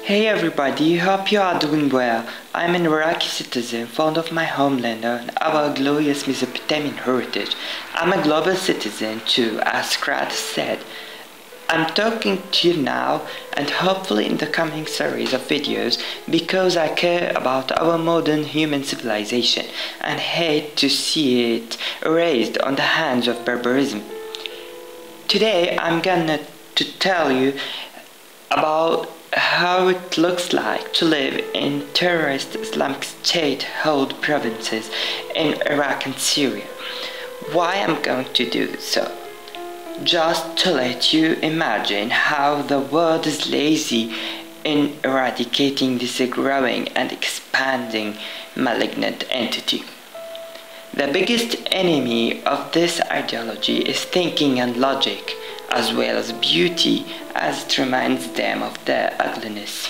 Hey everybody, hope you are doing well. I'm an Iraqi citizen, fond of my homeland and our glorious Mesopotamian heritage. I'm a global citizen too, as Socrates said. I'm talking to you now and hopefully in the coming series of videos because I care about our modern human civilization and hate to see it erased on the hands of barbarism. Today I'm gonna to tell you about how it looks like to live in terrorist Islamic State-held provinces in Iraq and Syria. Why I'm going to do so? Just to let you imagine how the world is lazy in eradicating this growing and expanding malignant entity. The biggest enemy of this ideology is thinking and logic, as well as beauty, as it reminds them of their ugliness.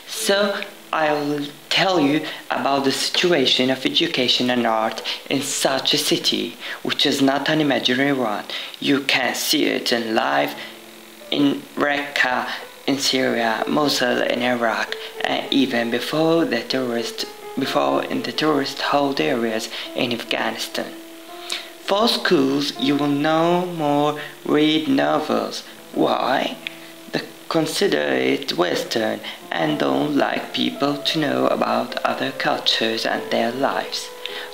So I will tell you about the situation of education and art in such a city, which is not an imaginary one. You can see it in live in Raqqa in Syria, Mosul in Iraq, and even before in the tourist-held areas in Afghanistan. For schools, you will no more read novels. Why? They consider it Western and don't like people to know about other cultures and their lives.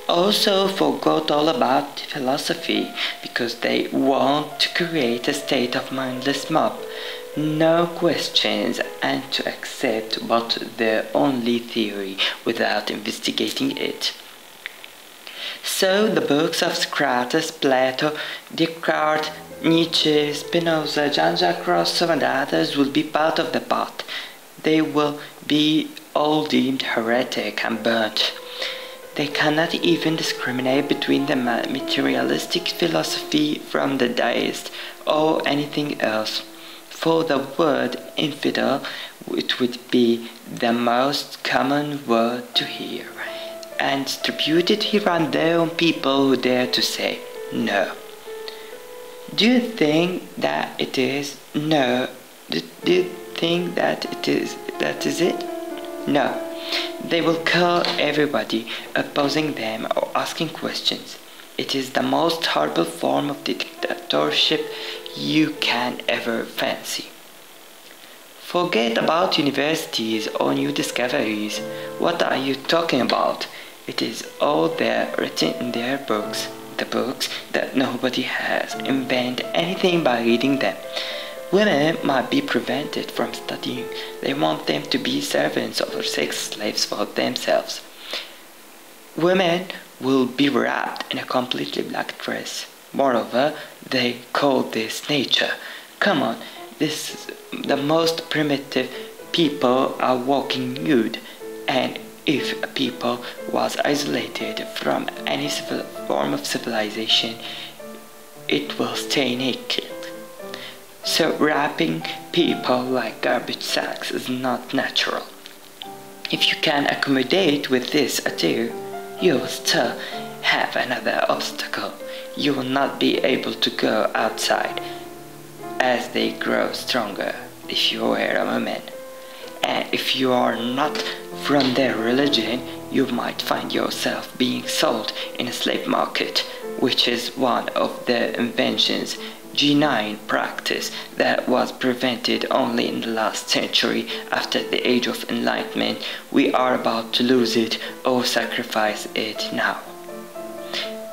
Also forgot all about philosophy because they want to create a state of mindless mob. No questions and to accept but their only theory without investigating it. So the books of Socrates, Plato, Descartes, Nietzsche, Spinoza, Jean-Jacques Rousseau and others will be part of the pot. They will be all deemed heretic and burnt. They cannot even discriminate between the materialistic philosophy from the deist or anything else. For the word infidel, it would be the most common word to hear, and distributed here and there on people who dare to say no. Do you think that it is? No. Do you think that that is it? No. They will kill everybody opposing them or asking questions. It is the most horrible form of dictatorship you can ever fancy. Forget about universities or new discoveries. What are you talking about? It is all there written in their books, the books that nobody has invented anything by reading them. Women might be prevented from studying. They want them to be servants or sex slaves for themselves. Women will be wrapped in a completely black dress. Moreover, they call this nature. Come on, this is the most primitive people are walking nude, and if a people was isolated from any form of civilization, it will stay naked. So wrapping people like garbage sacks is not natural. If you can accommodate with this attire, you will still have another obstacle. You will not be able to go outside as they grow stronger if you are a woman. And if you are not from their religion, you might find yourself being sold in a slave market, which is one of their inventions, G9 practice that was prevented only in the last century. After the Age of Enlightenment, we are about to lose it or sacrifice it now.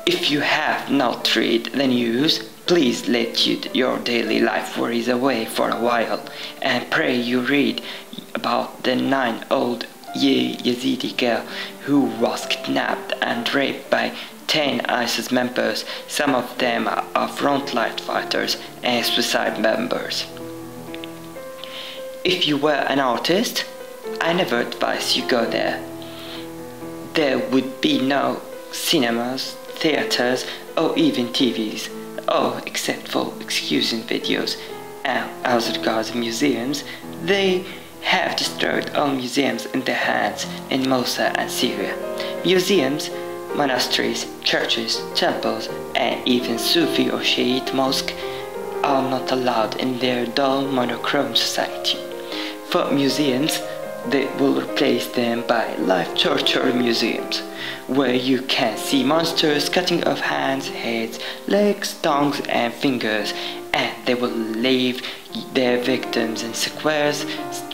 If you have not read the news, please let your daily life worries away for a while and pray you read about the 9-year-old Yazidi girl who was kidnapped and raped by 10 ISIS members. Some of them are frontline fighters and suicide bombers. If you were an artist, I never advise you go there. There would be no cinemas, theaters, or even TVs. Oh, except for excusing videos. And as regards museums, they have destroyed all museums in their hands in Mosul and Syria. Museums, monasteries, churches, temples, and even Sufi or Shiite mosques are not allowed in their dull monochrome society. For museums, they will replace them by live torture museums, where you can see monsters cutting off hands, heads, legs, tongues, and fingers, and they will leave their victims in squares,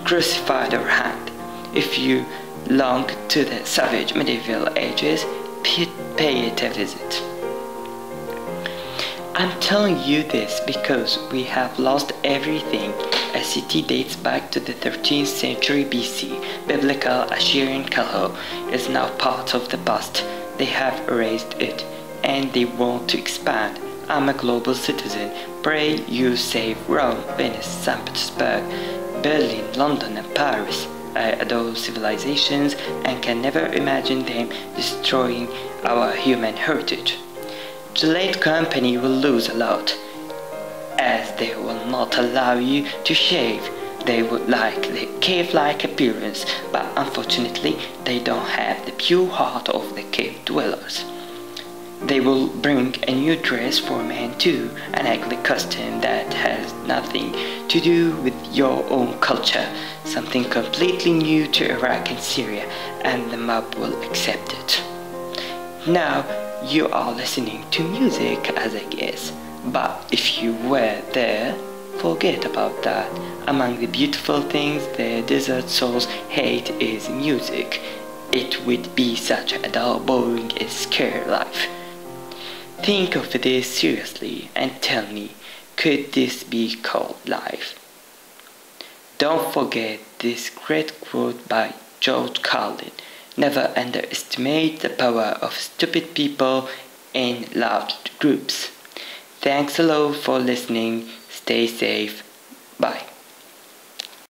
crucified or hanged. If you belong to the savage medieval ages, pay it a visit. I'm telling you this because we have lost everything. A city dates back to the 13th century BC. Biblical Assyrian Calho is now part of the past. They have erased it, and they want to expand. I'm a global citizen. Pray you save Rome, Venice, St. Petersburg, Berlin, London, and Paris. I adore civilizations and can never imagine them destroying our human heritage. The late company will lose a lot, as they will not allow you to shave. They would like the cave-like appearance, but unfortunately they don't have the pure heart of the cave dwellers. They will bring a new dress for men too, an ugly costume that has nothing to do with your own culture, something completely new to Iraq and Syria, and the mob will accept it. Now, you are listening to music as I guess, but if you were there, forget about that. Among the beautiful things the desert souls hate is music. It would be such a dull, boring, and scary life. Think of this seriously and tell me, could this be called life? Don't forget this great quote by George Carlin. Never underestimate the power of stupid people in large groups. Thanks a lot for listening. Stay safe. Bye.